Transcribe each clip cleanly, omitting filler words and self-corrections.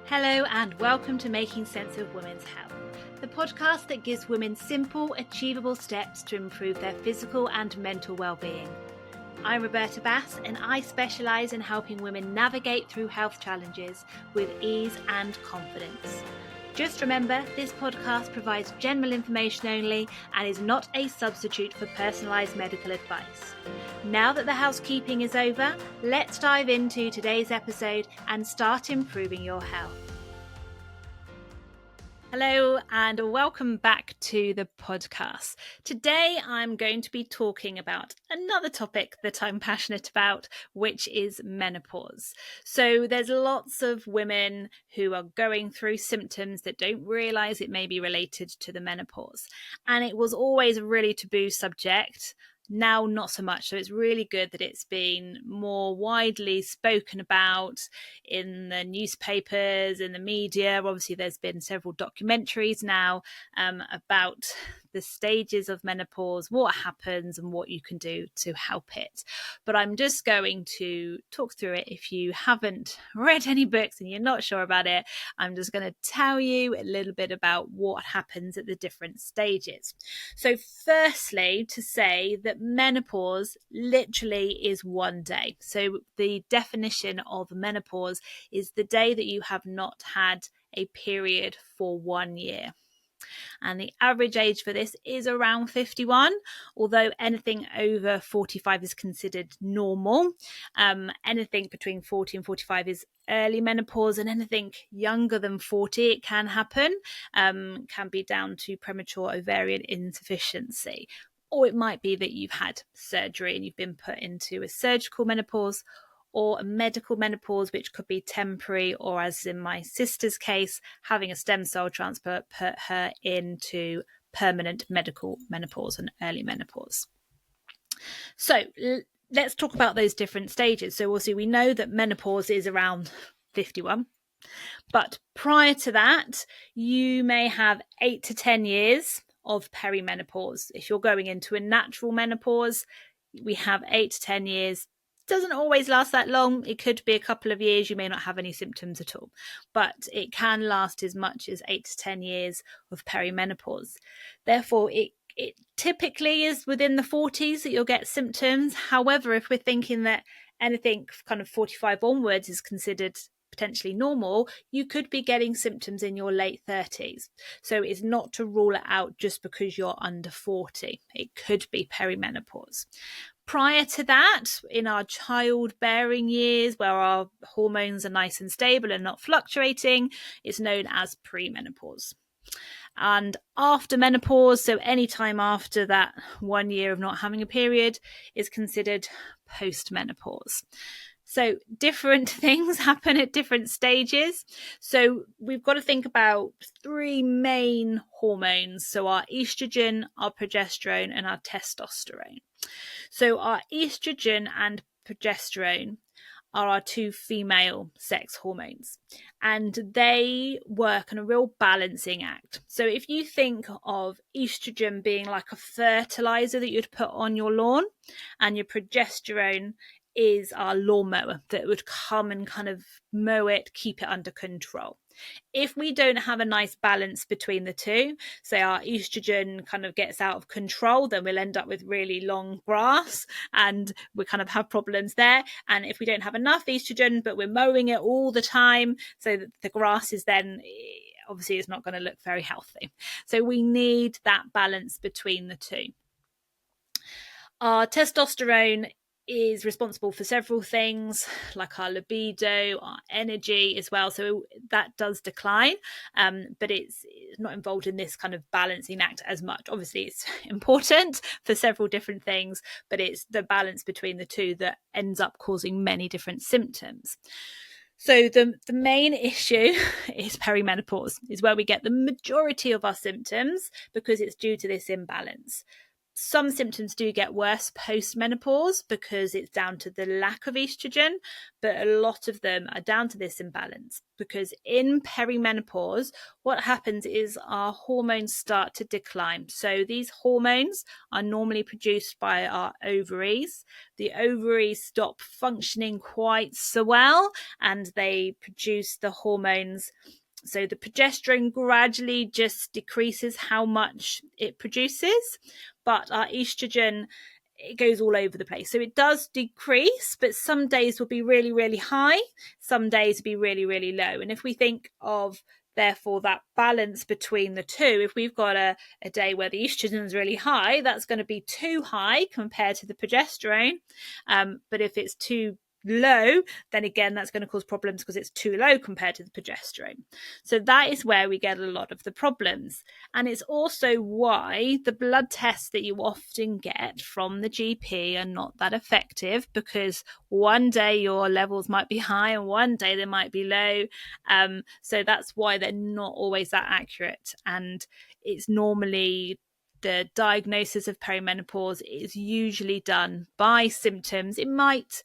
Hello and welcome to Making Sense of Women's Health, the podcast that gives women simple, achievable steps to improve their physical and mental well-being. I'm Roberta Bass and I specialise in helping women navigate through health challenges with ease and confidence. Just remember, this podcast provides general information only and is not a substitute for personalised medical advice. Now that the housekeeping is over, let's dive into today's episode and start improving your health. Hello and welcome back to the podcast. Today I'm going to be talking about another topic that I'm passionate about, which is menopause. So there's lots of women who are going through symptoms that don't realise it may be related to the menopause. And it was always a really taboo subject. Now, not so much. So it's really good that it's been more widely spoken about in the newspapers, in the media. Obviously, there's been several documentaries now about the stages of menopause, what happens and what you can do to help it. But I'm just going to talk through it. If you haven't read any books and you're not sure about it, I'm just going to tell you a little bit about what happens at the different stages. So firstly, to say that menopause literally is one day. So the definition of menopause is the day that you have not had a period for 1 year. And the average age for this is around 51, although anything over 45 is considered normal. Anything between 40 and 45 is early menopause, and anything younger than 40, it can happen, can be down to premature ovarian insufficiency. Or it might be that you've had surgery and you've been put into a surgical menopause, or a medical menopause, which could be temporary, or as in my sister's case, having a stem cell transplant put her into permanent medical menopause and early menopause. So let's talk about those different stages. So we'll see, we know that menopause is around 51. But prior to that, you may have 8 to 10 years of perimenopause. If you're going into a natural menopause, we have 8 to 10 years. Doesn't always last that long. It could be a couple of years. You may not have any symptoms at all, but it can last as much as 8 to 10 years of perimenopause. Therefore, it typically is within the 40s that you'll get symptoms. However, if we're thinking that anything kind of 45 onwards is considered potentially normal, you could be getting symptoms in your late 30s. So it's not to rule it out just because you're under 40. It could be perimenopause. Prior to that, in our childbearing years, where our hormones are nice and stable and not fluctuating, it's known as premenopause. And after menopause, so any time after that 1 year of not having a period, is considered post-menopause. So different things happen at different stages. So we've got to think about 3 main hormones. So our estrogen, our progesterone, and our testosterone. So our estrogen and progesterone are our 2 female sex hormones, and they work on a real balancing act. So if you think of estrogen being like a fertilizer that you'd put on your lawn, and your progesterone is our lawnmower that would come and kind of mow it, keep it under control. If we don't have a nice balance between the two, say our estrogen kind of gets out of control, then we'll end up with really long grass and we kind of have problems there. And if we don't have enough estrogen, but we're mowing it all the time, so that the grass is then obviously is not going to look very healthy. So we need that balance between the two. Our testosterone is responsible for several things like our libido, our energy as well. So that does decline, but it's not involved in this kind of balancing act as much. Obviously, it's important for several different things, but it's the balance between the two that ends up causing many different symptoms. So the main issue is perimenopause, is where we get the majority of our symptoms because it's due to this imbalance. some symptoms do get worse post-menopause because it's down to the lack of estrogen, but a lot of them are down to this imbalance, because in perimenopause, what happens is our hormones start to decline. So these hormones are normally produced by our ovaries. The ovaries stop functioning quite so well, and they produce the hormones. So the progesterone gradually just decreases how much it produces, but our estrogen, it goes all over the place. So it does decrease, but some days will be really, really high. Some days will be really, really low. And if we think of, therefore, that balance between the two, if we've got a day where the estrogen is really high, that's going to be too high compared to the progesterone. But if it's too low, then again, that's going to cause problems because it's too low compared to the progesterone. So that is where we get a lot of the problems. And it's also why the blood tests that you often get from the GP are not that effective, because one day your levels might be high and one day they might be low. So that's why they're not always that accurate. And it's normally, the diagnosis of perimenopause is usually done by symptoms. It might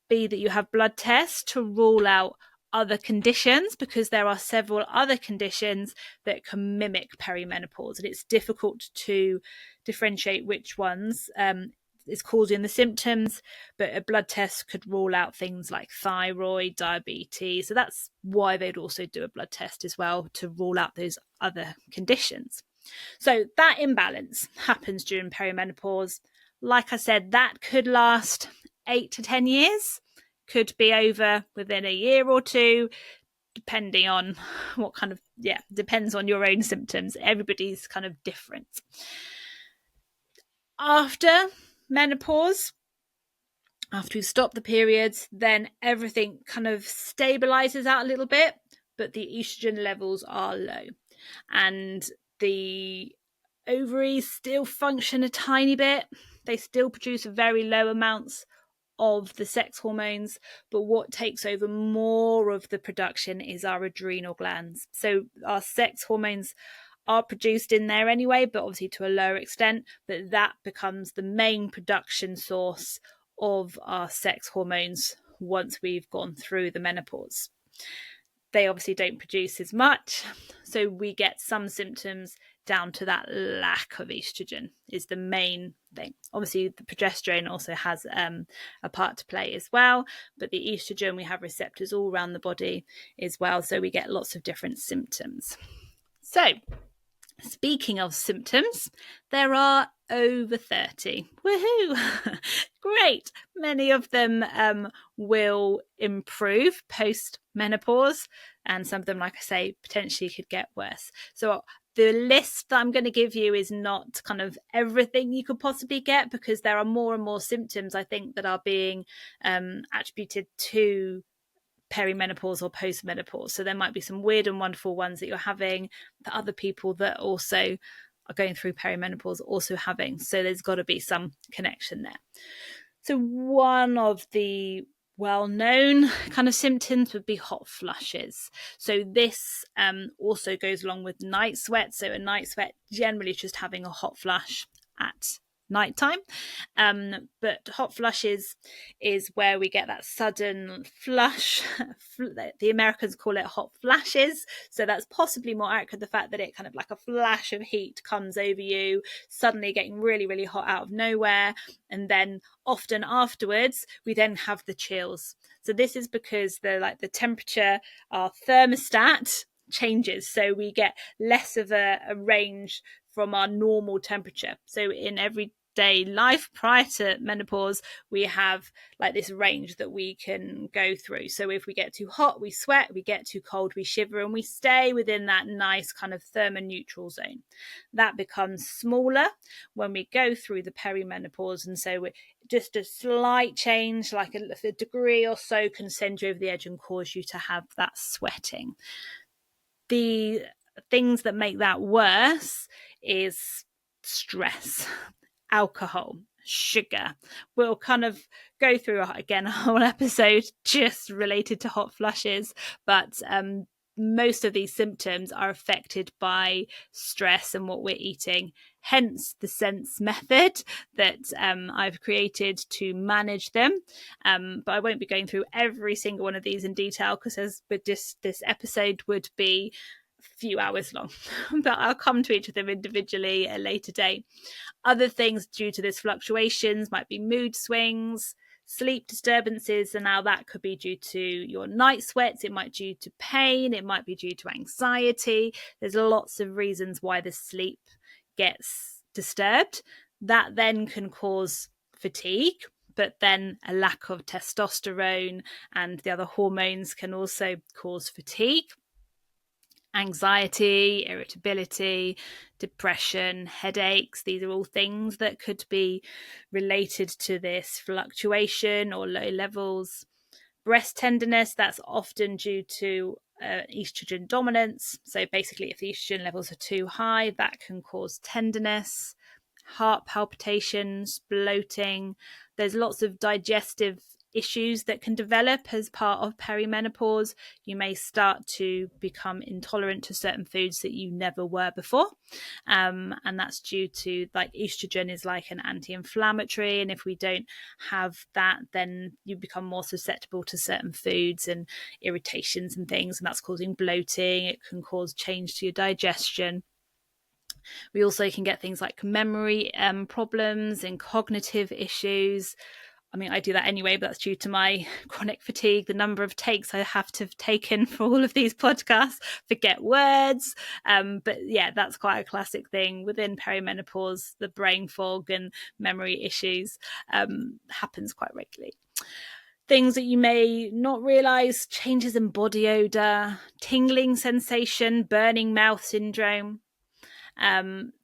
be that you have blood tests to rule out other conditions, because there are several other conditions that can mimic perimenopause, and it's difficult to differentiate which ones is causing the symptoms, but a blood test could rule out things like thyroid, diabetes. So that's why they'd also do a blood test as well, to rule out those other conditions. So that imbalance happens during perimenopause. Like I said, that could last 8 to 10 years, could be over within a year or two, depending on what kind of, depends on your own symptoms. Everybody's kind of different. After menopause, after we stop the periods, then everything kind of stabilizes out a little bit, but the estrogen levels are low, and the ovaries still function a tiny bit. They still produce very low amounts of the sex hormones, but what takes over more of the production is our adrenal glands. So our sex hormones are produced in there anyway, but obviously to a lower extent, but that becomes the main production source of our sex hormones once we've gone through the menopause. They obviously don't produce as much, so we get some symptoms down to that lack of estrogen is the main thing. Obviously, the progesterone also has a part to play as well, but the estrogen, we have receptors all around the body as well, so we get lots of different symptoms. So, speaking of symptoms, there are over 30. Woohoo! Great. Many of them will improve post-menopause, and some of them, like I say, potentially could get worse. So the list that I'm going to give you is not kind of everything you could possibly get, because there are more and more symptoms, I think, that are being attributed to perimenopause or post-menopause. So there might be some weird and wonderful ones that you're having that other people that also are going through perimenopause also having. So there's got to be some connection there. So one of the well-known kind of symptoms would be hot flushes. So this also goes along with night sweat. So a night sweat generally is just having a hot flush at nighttime, but hot flushes is where we get that sudden flush. The Americans call it hot flashes, so that's possibly more accurate, the fact that it kind of like a flash of heat comes over you, suddenly getting really, really hot out of nowhere, and then often afterwards we then have the chills. So this is because the temperature, our thermostat changes, so we get less of a range from our normal temperature. So in everyday life prior to menopause, we have like this range that we can go through. So if we get too hot, we sweat, we get too cold, we shiver, and we stay within that nice kind of thermoneutral zone. That becomes smaller when we go through the perimenopause, and so just a slight change, like a degree or so, can send you over the edge and cause you to have that sweating. The things that make that worse is stress, alcohol, sugar. We'll kind of go through again a whole episode just related to hot flushes, but most of these symptoms are affected by stress and what we're eating hence the SENSSE method that I've created to manage them. But I won't be going through every single one of these in detail, because this episode would be a few hours long. But I'll come to each of them individually at a later date. Other things due to this fluctuations might be mood swings, sleep disturbances, and now that could be due to your night sweats, it might be due to pain, it might be due to anxiety. There's lots of reasons why the sleep gets disturbed. That then can cause fatigue, but then a lack of testosterone and the other hormones can also cause fatigue. Anxiety, irritability, depression, headaches, these are all things that could be related to this fluctuation or low levels. Breast tenderness, that's often due to estrogen dominance. So basically, if the estrogen levels are too high, that can cause tenderness. Heart palpitations, bloating. There's lots of digestive issues that can develop as part of perimenopause. You may start to become intolerant to certain foods that you never were before, and that's due to, like, estrogen is like an anti-inflammatory, and if we don't have that, then you become more susceptible to certain foods and irritations and things, and that's causing bloating. It can cause change to your digestion. We also can get things like memory problems and cognitive issues. I mean, I do that anyway, but that's due to my chronic fatigue, the number of takes I have to have taken for all of these podcasts, forget words. But yeah, that's quite a classic thing within perimenopause. The brain fog and memory issues happens quite regularly. Things that you may not realize: changes in body odor, tingling sensation, burning mouth syndrome.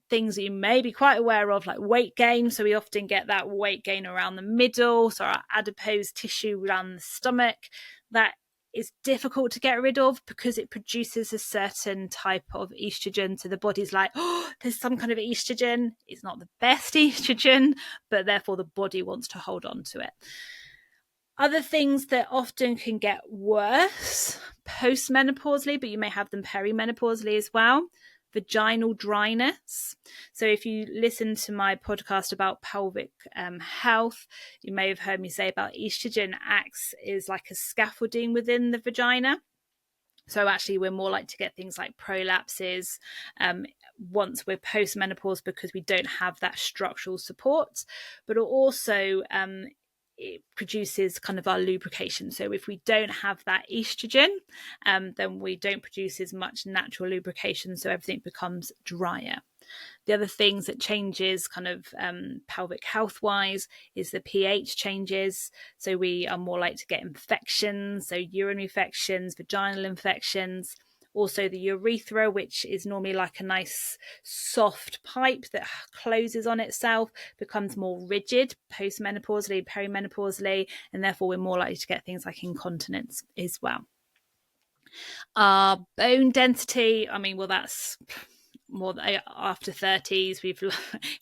Things that you may be quite aware of, like weight gain. So we often get that weight gain around the middle, so our adipose tissue around the stomach. That is difficult to get rid of because it produces a certain type of estrogen. So the body's like, oh, there's some kind of estrogen. It's not the best estrogen, but therefore the body wants to hold on to it. Other things that often can get worse post-menopausally, but you may have them perimenopausally as well: vaginal dryness. So if you listen to my podcast about pelvic health, you may have heard me say about estrogen acts is like a scaffolding within the vagina. So actually we're more likely to get things like prolapses once we're post-menopause, because we don't have that structural support. But also it produces kind of our lubrication. So if we don't have that estrogen, then we don't produce as much natural lubrication, so everything becomes drier. The other things that changes kind of pelvic health wise is the pH changes. So we are more likely to get infections, so urinary infections, vaginal infections. Also the urethra, which is normally like a nice soft pipe that closes on itself, becomes more rigid post-menopausally, perimenopausally, and therefore we're more likely to get things like incontinence as well. Our bone density, I mean, well, that's more after 30s,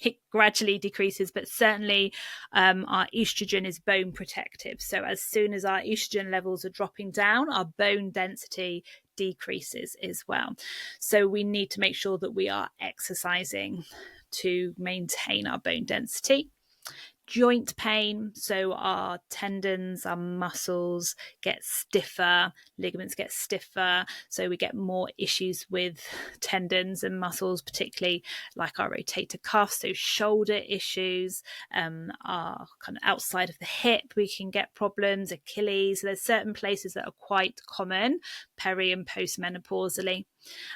it gradually decreases, but certainly our estrogen is bone protective. So as soon as our estrogen levels are dropping down, our bone density decreases as well. So we need to make sure that we are exercising to maintain our bone density. Joint pain, so our tendons, our muscles get stiffer, ligaments get stiffer, so we get more issues with tendons and muscles, particularly like our rotator cuff, so shoulder issues, our kind of outside of the hip, we can get problems, Achilles. So there's certain places that are quite common peri and post-menopausally.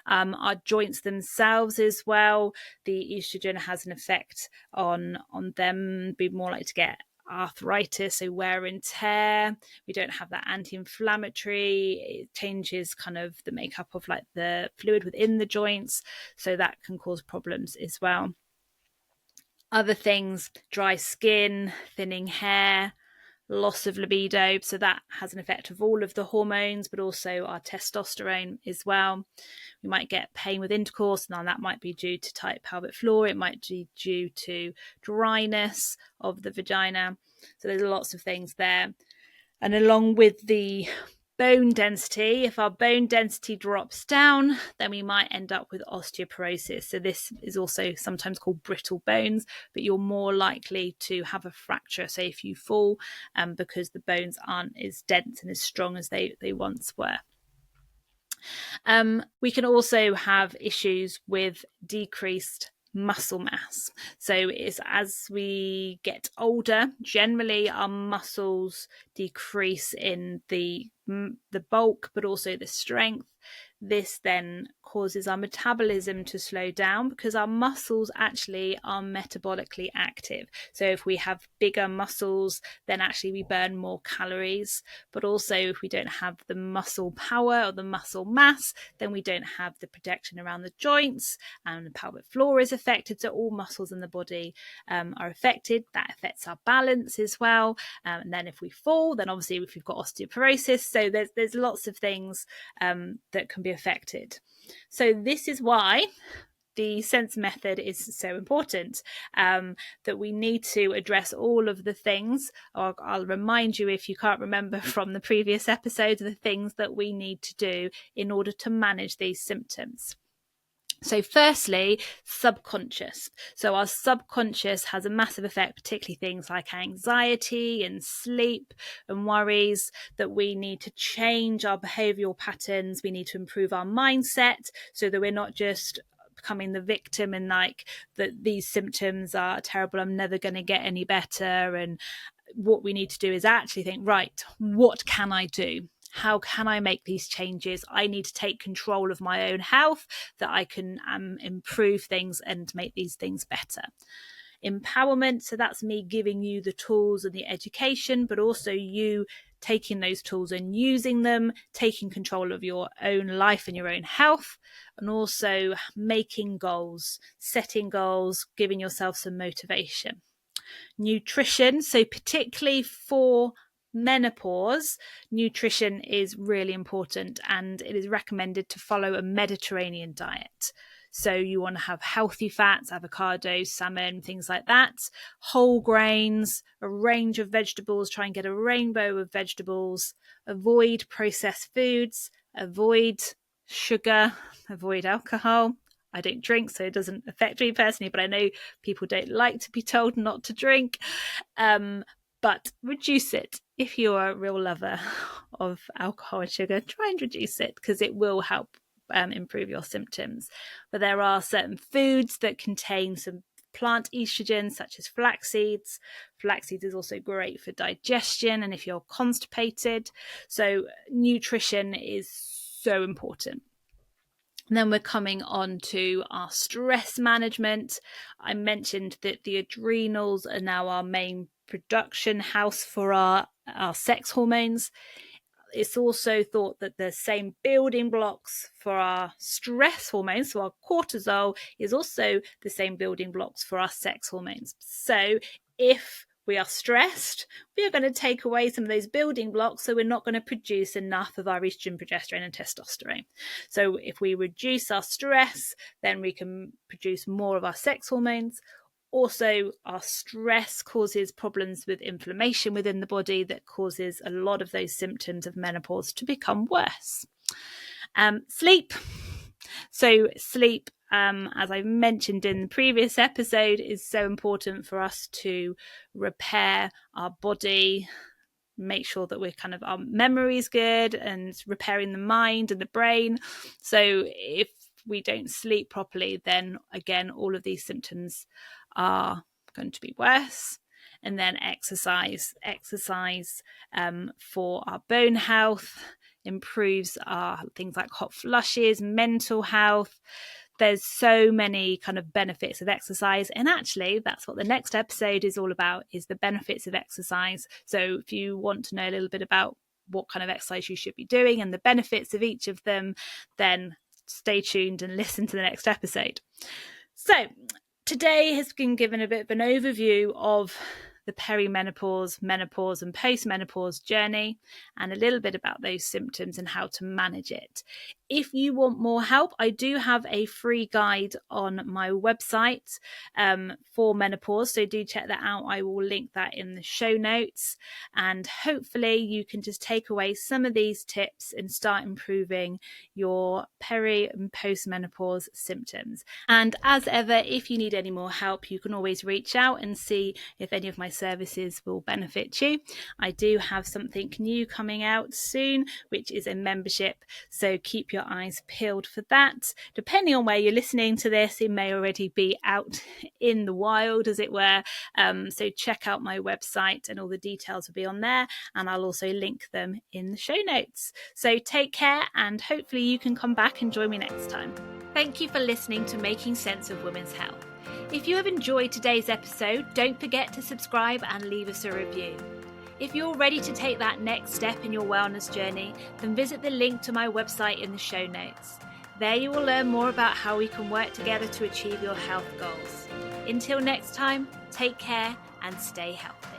Our joints themselves as well, the estrogen has an effect on them, be more likely to get arthritis, so wear and tear. We don't have that anti-inflammatory. It changes kind of the makeup of like the fluid within the joints, so that can cause problems as well. Other things: dry skin, thinning hair, loss of libido, so that has an effect of all of the hormones, but also our testosterone as well. We might get pain with intercourse, and that might be due to tight pelvic floor, it might be due to dryness of the vagina. So there's lots of things there. And along with the bone density. If our bone density drops down, then we might end up with osteoporosis. So this is also sometimes called brittle bones, but you're more likely to have a fracture, say if you fall, because the bones aren't as dense and as strong as they once were. We can also have issues with decreased muscle mass. So it's as we get older, generally our muscles decrease in the bulk, but also the strength. This then causes our metabolism to slow down because our muscles actually are metabolically active. So if we have bigger muscles, then actually we burn more calories. But also if we don't have the muscle power or the muscle mass, then we don't have the protection around the joints, and the pelvic floor is affected. So all muscles in the body are affected. That affects our balance as well. And then if we fall, then obviously if we've got osteoporosis, so there's lots of things that can be affected. So this is why the SENSSE method is so important, that we need to address all of the things. Or I'll remind you, if you can't remember from the previous episode, the things that we need to do in order to manage these symptoms. So firstly, subconscious. So our subconscious has a massive effect, particularly things like anxiety and sleep and worries, that we need to change our behavioural patterns. We need to improve our mindset so that we're not just becoming the victim and like that these symptoms are terrible, I'm never going to get any better. And what we need to do is actually think, right, what can I do? How can I make these changes? I need to take control of my own health, that I can improve things and make these things better. Empowerment, so that's me giving you the tools and the education, but also you taking those tools and using them, taking control of your own life and your own health, and also making goals, setting goals, giving yourself some motivation. Nutrition, so particularly for menopause, nutrition is really important, and it is recommended to follow a Mediterranean diet. So you want to have healthy fats, avocado, salmon, things like that, whole grains, a range of vegetables, try and get a rainbow of vegetables, avoid processed foods, avoid sugar, avoid alcohol. I don't drink, so it doesn't affect me personally, but I know people don't like to be told not to drink. But reduce it. If you're a real lover of alcohol and sugar, try and reduce it because it will help improve your symptoms. But there are certain foods that contain some plant estrogens, such as flax seeds. Flax seeds is also great for digestion and if you're constipated. So nutrition is so important. And then we're coming on to our stress management. I mentioned that the adrenals are now our main production house for our sex hormones. It's also thought that the same building blocks for our stress hormones, so our cortisol, is also the same building blocks for our sex hormones. So if we are stressed, we are going to take away some of those building blocks, so we're not going to produce enough of our estrogen, progesterone and testosterone. So if we reduce our stress, then we can produce more of our sex hormones. Also, our stress causes problems with inflammation within the body that causes a lot of those symptoms of menopause to become worse. Sleep. So sleep, as I mentioned in the previous episode, is so important for us to repair our body, make sure that we're kind of, our memory is good and repairing the mind and the brain. So if we don't sleep properly, then again, all of these symptoms are going to be worse. And then exercise for our bone health, improves our things like hot flushes, mental health. There's so many kind of benefits of exercise, and actually that's what the next episode is all about, is the benefits of exercise. So if you want to know a little bit about what kind of exercise you should be doing and the benefits of each of them, then stay tuned and listen to the next episode. So today has been given a bit of an overview of the perimenopause, menopause and post-menopause journey, and a little bit about those symptoms and how to manage it. If you want more help, I do have a free guide on my website for menopause, so do check that out. I will link that in the show notes, and hopefully you can just take away some of these tips and start improving your peri and post-menopause symptoms. And as ever, if you need any more help, you can always reach out and see if any of my services will benefit you. I do have something new coming out soon, which is a membership, so keep your eyes peeled for that. Depending on where you're listening to this, it may already be out in the wild, as it were. So check out my website and all the details will be on there, and I'll also link them in the show notes. So take care, and hopefully you can come back and join me next time. Thank you for listening to Making Sense of Women's Health. If you have enjoyed today's episode, don't forget to subscribe and leave us a review. If you're ready to take that next step in your wellness journey, then visit the link to my website in the show notes. There you will learn more about how we can work together to achieve your health goals. Until next time, take care and stay healthy.